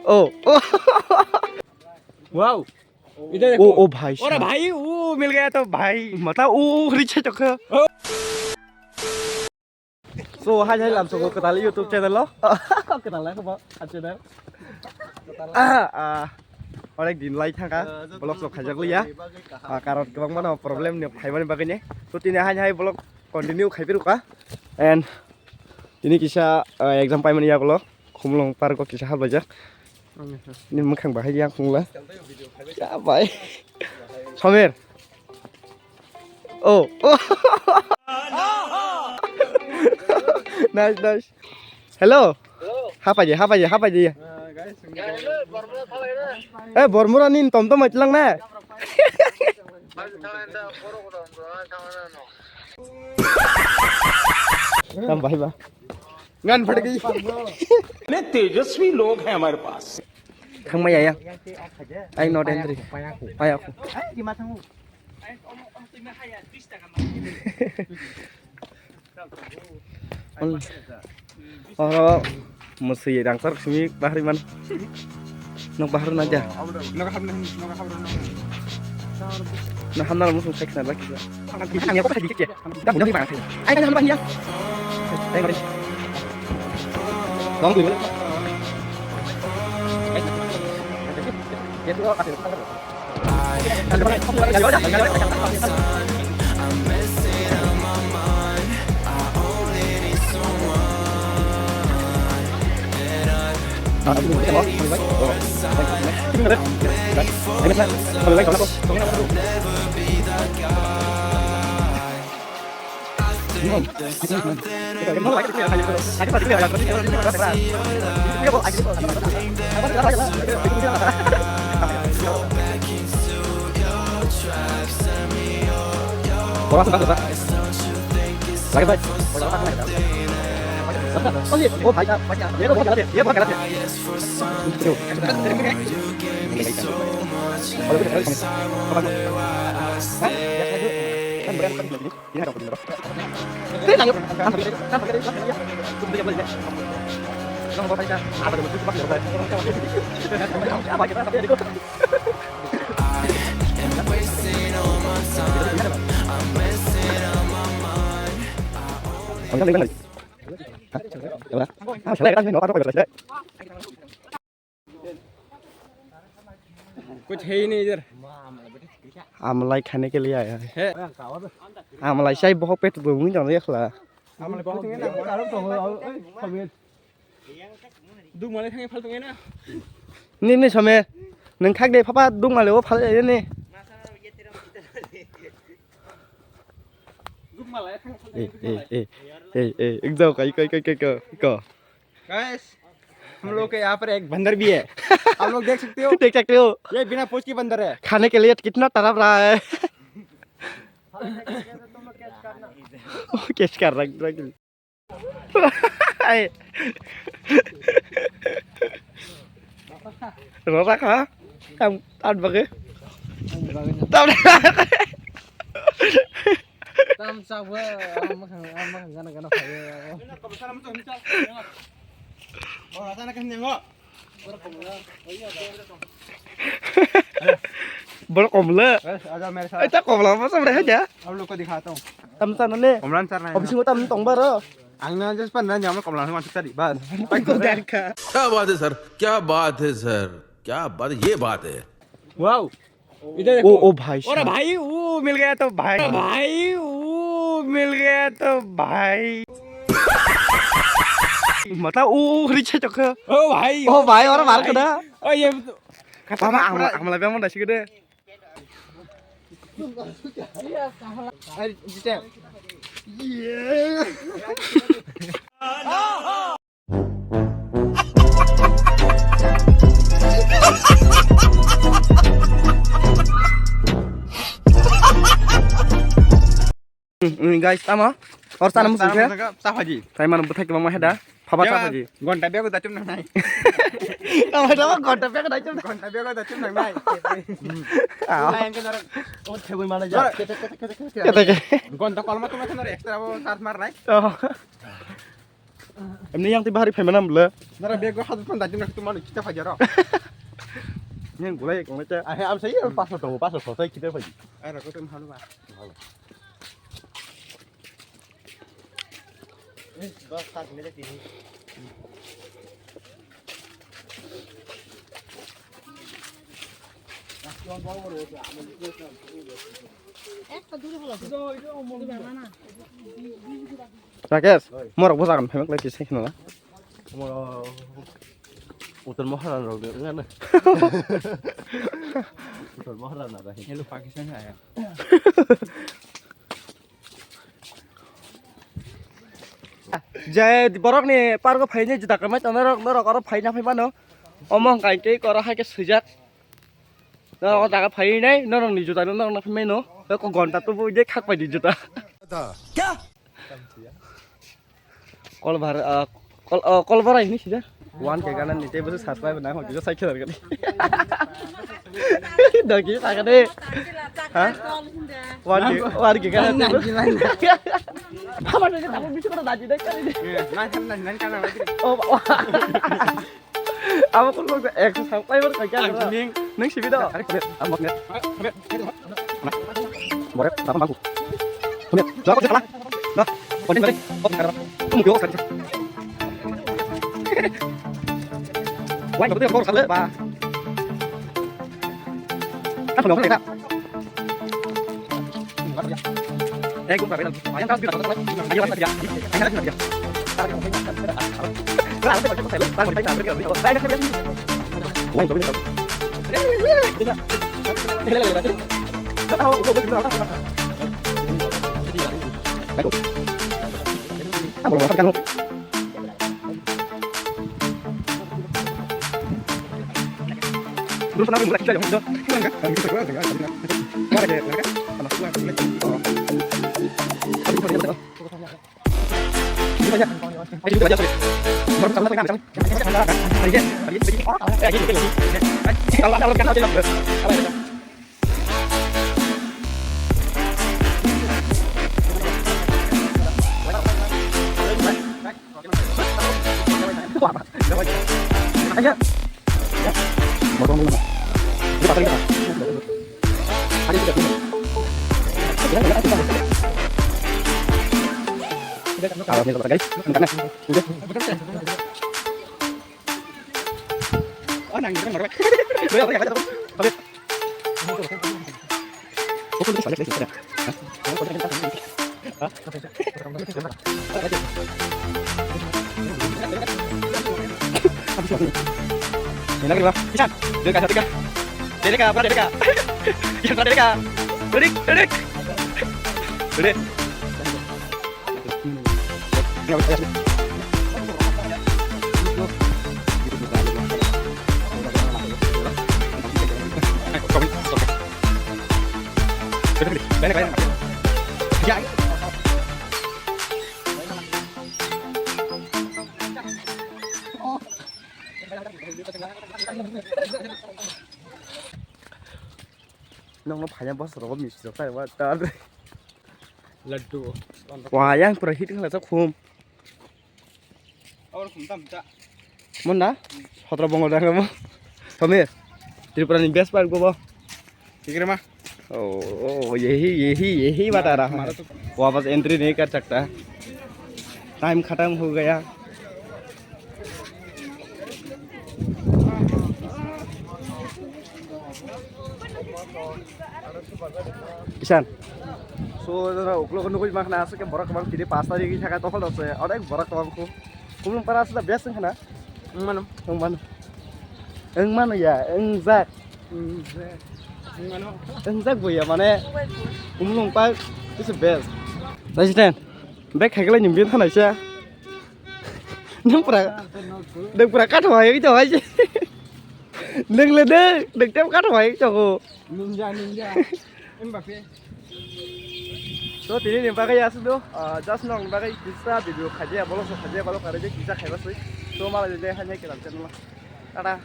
ओ oh wow इधर ओ देखो। ओ भाई और भाई वो मिल गया तो भाई मतलब ओ रिच चख so hai hai làm số cái YouTube channel lo cái là không channel অনেক দিন লাই থাকা ব্লগ সব খাইজাগলিয়া কারণ গোबां मानो प्रब्लेम नि फाइबानि बागैने तो तिने हाय हाय ब्लग कन्टिन्यू खाइबिरुका एन्ड तिनि किसा एग्जाम पाइमनि यागलो खुमलं पार्क किसा हाबायजा नि मोखां बाहाय या खुंला जाबाय समीर ओ ओ नाइस नाइस हेलो हाबाय Eh bormura nin tom tom lang na. Tam भाई बा. Ngan फट गई. इतने तेजस्वी लोग हैं हमारे पास. Thang mày ya. Anh nó đen rồi. Ai aku. Oh, mesti dangsar sini bahari man. Nong bahar aja. Nah, hamna musuh seks lagi. Hanya kok sedikit ya. Dah mudah banget. Ayo kan hamba ya. Ayo mari. Dong dulu. Ya tuh kasih. Oh, भाई ये तो बहुत गलत है ये बहुत गलत है कुछ है ही नहीं इधर. आमलाई खाने के लिए आया है आमलाई शायद बहुत पेट भूमि जाने खला दूध माले थांगे फल तुंगे ना. नहीं समय नों खाक दे पापा दुं मालेव फाल ने दूध माले थांगे फल. एक जाओ का गाइस हम लोग के यहाँ पर एक बंदर भी है. आप लोग देख सकते हो. देख सकते हो ये बिना पूछ की बंदर है. खाने के लिए कितना तड़प रहा है कैच कर रहा है रोरा का tam tan bagi tam tam sawe amang gana kaye. Oh, sana kan nengok. bol komle आजा मेरे साथ. ऐसा komla apa sebenarnya aja आप लोग को दिखाता हूँ. tam sana nih कमलान sir habis itu tam tong baro आंगना जिस पर ना जाम कमलान मानसिक तरी बस. क्या बात है सर क्या बात है सर क्या बात है ये बात है. वाओ इधर देखो. ओ भाई और भाई वो मिल गया तो भाई वो मिल गया तो भाई. मतलब ओ रिच चख ओ भाई और मार कदा ओ ये kata mah amala be mon da sigede guys tama और sana musuh ke sahaji tai mana butai ke mama heda phaba sahaji gonta bego da chum nai. Kamu dapat kontak ya kada cum. Gonta bego da chum nai. Ah. Oh, cewek mana aja? Kata gonta kolma tu macam extra bo charge mar nai. Oh. Emni yang tiba hari payment amble. Nara bego hadu pan dajin nak tumanu kita fajaro. Yang gulai kong leca. Ah am saya paso to saya kita faji. Ai ra ko tem halu ba. Bas kat mele tini. Rakesh, morok bosakan payment lagi sih nala. Utul moharan ro ngana. Utul moharan ada. Hello Pakistan ya. Jai di borok nih, par ko phainya juta kamai norok oro phaina phaimano. Omong kai ke kora hai ke sujat. Norok daga phai nai, norok ni juta norok na phai no. Ko gonta tu bu je khak pai di juta. Kya? Kol bar ini sih. Wan ke kanan ni tebus subscribe na ho juga sai khar kali. Dagi sa kade. Ha? Wan ke kanan ni. Apa nih kamu bisa kena daji deh kali ini. Nan kana lagi. Oh. Apa pun kok subscriber kagak anjing. Nang si video. Amok net. Boleh, apa bangku? Punya, jangan kau salah. Nah, konten balik. Oh, sekarang. Kamu biok sekali. Wah, betul kau salah, Pak. Kan belum kita. Gue nggak bilang. Ayam kan bilang ayo lanjut aja. Ayam lanjut aja. Kalau kita baca saya, tangan kita ambil gitu. Saya kan biasa. Wah, itu benar. Tahu, gue betul apa? Baik. Kamu mau makan? Terus kenapa mulai kita yang itu? Enggak, kami kita keluar enggak. Mana dia? Enggak. Sama keluar. Ayo kita aja. Baru sama tengah misalnya. Kalau ada kan aja. Aja. Motong dulu. Kita pakai kita. Ada juga. Kalau ini guys, karena udah. Oh, nangis kan marah. Boleh apa ya? Boleh. Pokoknya bisa lihat deh. Hah? Ini lagi lah. Bisa. Dekat satu kan. Dekat, pernah dekat. Yang pernah dekat. Dedik. Dedik. Nggak bisa. Banyak. Ya. Nong banyak bos rogo misi saya buat tar. Laddu. Wayang perhit kan lah kum. Awal kumtam tak. Mana? Hotra bongol dah kamu. Kamir. Jadi pernah nimbias pan gua boh. Pikir mah. Oh, यही बता रहा हूँ वापस entry नहीं कर सकता time खत्म हो गया किसान so uklo kono koi makna ase ke borak bang kiri 5 tarik thaka tokol ase onek borak bang ko kumung para ase biasa kana eng mano ya eng zak Enggak bu ya mana umum pak itu best. Rasiden, baik kagak nyembien kan aja. Neng pura kat hoai itu aja. Neng lede, neng tem kat hoai itu. Ninja. Mbappe. So tini nih pakai ya sudah. Just nong pakai bisa video kaji ya, bolong kaji ya, bolong kaji bisa kayak apa sih? So malah jadi hanya kita channel. Tada.